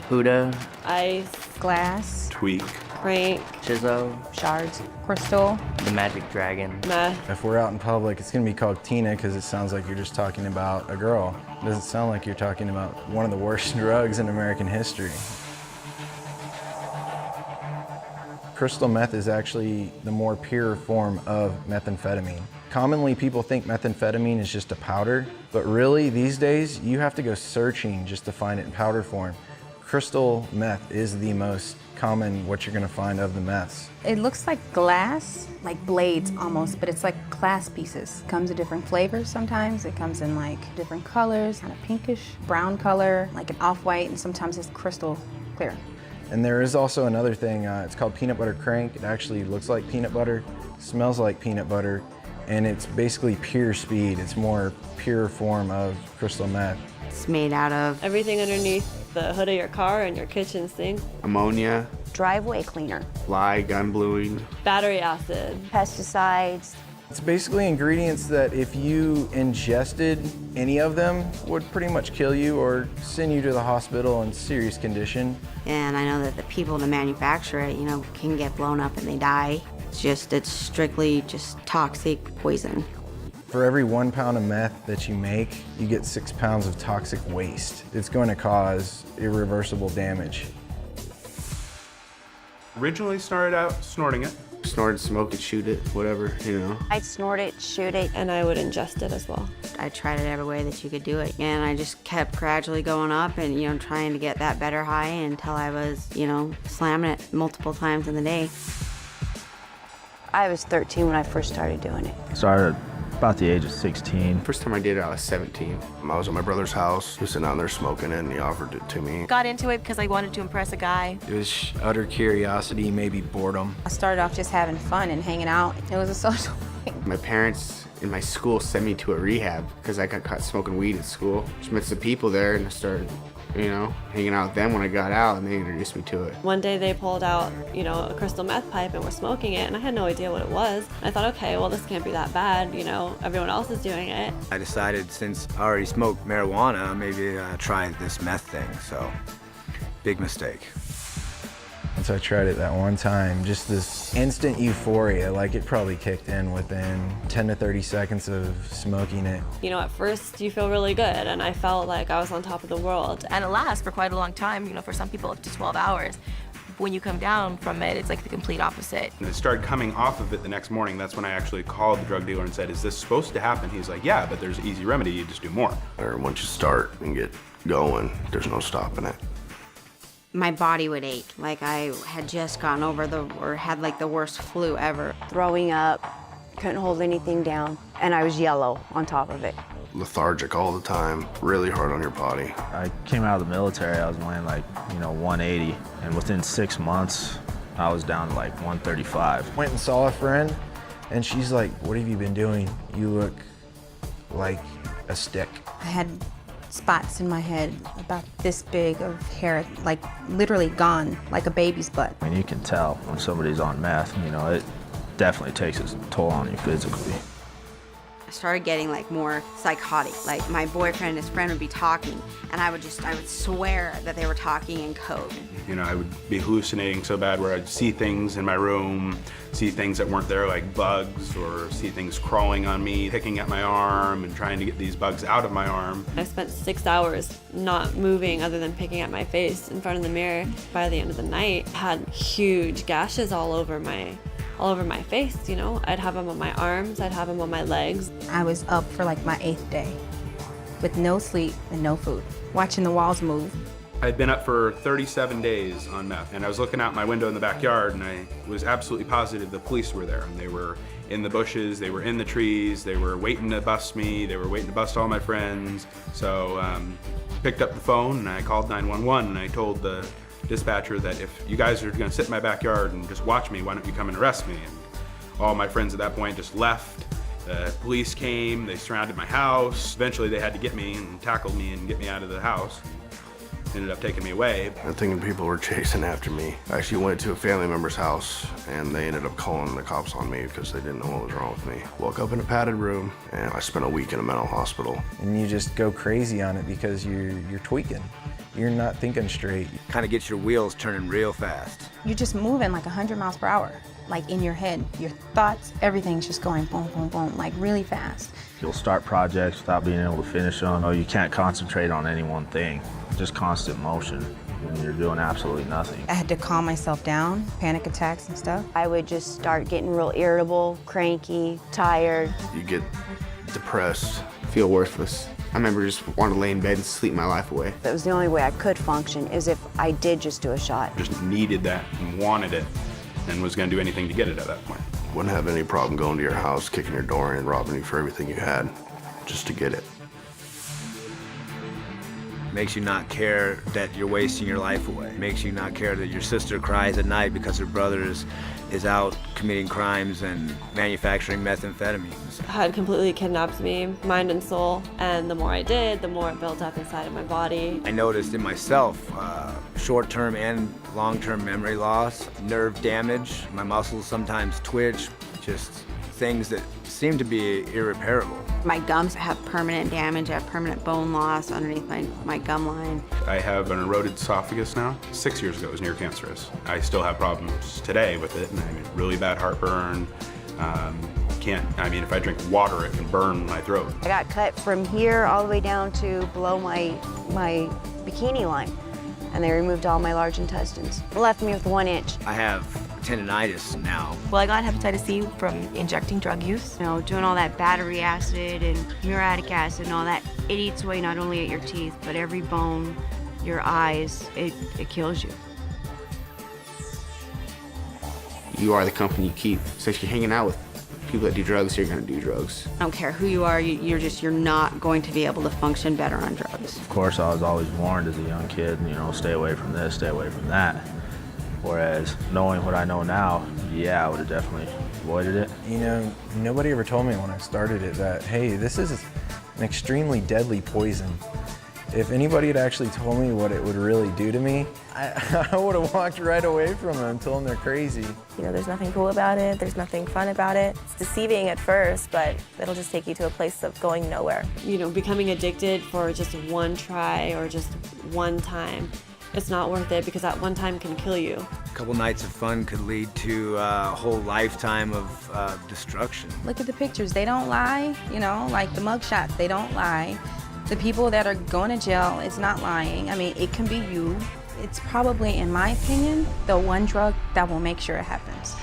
Huda, Ice, Glass, Tweak. crank, Chizo, shards, crystal. the Magic Dragon. meth. If we're out in public, it's gonna be called Tina because it sounds like you're just talking about a girl. It doesn't sound like you're talking about one of the worst drugs in American history. Crystal meth is actually the more pure form of methamphetamine. Commonly, people think methamphetamine is just a powder, but really, these days, you have to go searching just to find it in powder form. Crystal meth is the most common what you're gonna find of the meths. It looks like glass, like blades almost, but it's like glass pieces. Comes in different flavors sometimes. It comes in like different colors, kind of pinkish, brown color, like an off-white, and sometimes it's crystal clear. And there is also another thing, it's called peanut butter crank. It actually looks like peanut butter, smells like peanut butter, and it's basically pure speed. It's more pure form of crystal meth. It's made out of Everything underneath the hood of your car and your kitchen sink. Ammonia, driveway cleaner, lye, gun bluing. Battery acid. pesticides. It's basically ingredients that if you ingested any of them would pretty much kill you or send you to the hospital in serious condition. And I know that the people that manufacture it, can get blown up and they die. It's strictly just toxic poison. For every 1 pound of meth that you make, you get 6 pounds of toxic waste. It's going to cause irreversible damage. Originally started out snorting it. Snort, smoke it, shoot it, whatever, I'd snort it, shoot it. And I would ingest it as well. I tried it every way that you could do it. And I just kept gradually going up and, trying to get that better high until I was, slamming it multiple times in the day. I was 13 when I first started doing it. Started about the age of 16. First time I did it, I was 17. I was at my brother's house. He was sitting down there smoking it, and he offered it to me. Got into it because I wanted to impress a guy. It was utter curiosity, maybe boredom. I started off just having fun and hanging out. It was a social thing. My parents in my school sent me to a rehab because I got caught smoking weed at school. Just met some people there, and I started, hanging out with them when I got out, and they introduced me to it. One day they pulled out, a crystal meth pipe and were smoking it, and I had no idea what it was. I thought, okay, well, this can't be that bad, everyone else is doing it. I decided since I already smoked marijuana, maybe try this meth thing, so big mistake. Once I tried it that one time, just this instant euphoria, like it probably kicked in within 10 to 30 seconds of smoking it. At first you feel really good, and I felt like I was on top of the world. And it lasts for quite a long time, for some people up to 12 hours. When you come down from it, it's like the complete opposite. And it started coming off of it the next morning. That's when I actually called the drug dealer and said, is this supposed to happen? He's like, yeah, but there's an easy remedy, you just do more. Or once you start and get going, there's no stopping it. My body would ache, like I had just gone over had like the worst flu ever. Throwing up, couldn't hold anything down, and I was yellow on top of it. Lethargic all the time, really hard on your body. I came out of the military, I was weighing 180, and within 6 months, I was down to 135. Went and saw a friend, and she's like, what have you been doing? You look like a stick. I had spots in my head about this big of hair, like literally gone, like a baby's butt. I mean, you can tell when somebody's on meth, it definitely takes its toll on you physically. I started getting more psychotic. Like my boyfriend and his friend would be talking, and I would swear that they were talking in code. I would be hallucinating so bad where I'd see things in my room, see things that weren't there like bugs, or see things crawling on me, picking at my arm and trying to get these bugs out of my arm. I spent 6 hours not moving other than picking at my face in front of the mirror. By the end of the night, I had huge gashes all over my face, I'd have them on my arms, I'd have them on my legs. I was up for my 8th day with no sleep and no food, watching the walls move. I'd been up for 37 days on meth, and I was looking out my window in the backyard, and I was absolutely positive the police were there. And they were in the bushes, they were in the trees, they were waiting to bust me, they were waiting to bust all my friends. So picked up the phone and I called 911, and I told the dispatcher that if you guys are gonna sit in my backyard and just watch me, why don't you come and arrest me? And all my friends at that point just left. The police came, they surrounded my house. Eventually they had to get me and tackled me and get me out of the house. Ended up taking me away. I'm thinking people were chasing after me. I actually went to a family member's house, and they ended up calling the cops on me because they didn't know what was wrong with me. Woke up in a padded room, and I spent a week in a mental hospital. And you just go crazy on it because you're tweaking. you're not thinking straight. Kind of gets your wheels turning real fast. You're just moving like 100 miles per hour, like in your head. Your thoughts, everything's just going boom, boom, boom, like really fast. You'll start projects without being able to finish them. Or you can't concentrate on any one thing. Just constant motion when you're doing absolutely nothing. I had to calm myself down, panic attacks and stuff. I would just start getting real irritable, cranky, tired. You get depressed. Feel worthless. I remember just wanting to lay in bed and sleep my life away. That was the only way I could function, is if I did just do a shot. Just needed that and wanted it and was going to do anything to get it at that point. Wouldn't have any problem going to your house, kicking your door in, robbing you for everything you had, just to get it. Makes you not care that you're wasting your life away. Makes you not care that your sister cries at night because her brother is out committing crimes and manufacturing methamphetamines. Had completely kidnapped me, mind and soul, and the more I did, the more it built up inside of my body. I noticed in myself short-term and long-term memory loss, nerve damage, my muscles sometimes twitch, just things that seem to be irreparable. My gums have permanent damage. I have permanent bone loss underneath my gum line. I have an eroded esophagus now. 6 years ago, it was near cancerous. I still have problems today with it, and I mean, really bad heartburn. If I drink water, it can burn my throat. I got cut from here all the way down to below my bikini line, and they removed all my large intestines. Left me with 1 inch. I have tendinitis now. Well, I got hepatitis C from injecting drug use. You know, doing all that battery acid and muriatic acid and all that, it eats away not only at your teeth, but every bone, your eyes, it kills you. You are the company you keep. So if you're hanging out with people that do drugs, you're gonna do drugs. I don't care who you are, you're not going to be able to function better on drugs. Of course, I was always warned as a young kid, stay away from this, stay away from that. Whereas knowing what I know now, yeah, I would have definitely avoided it. Nobody ever told me when I started it that, hey, this is an extremely deadly poison. If anybody had actually told me what it would really do to me, I would have walked right away from them and told them they're crazy. There's nothing cool about it. There's nothing fun about it. It's deceiving at first, but it'll just take you to a place of going nowhere. Becoming addicted for just one try or just one time, it's not worth it, because that one time can kill you. A couple nights of fun could lead to a whole lifetime of destruction. Look at the pictures, they don't lie, like the mug shots, they don't lie. The people that are going to jail, it's not lying. I mean, it can be you. It's probably, in my opinion, the one drug that will make sure it happens.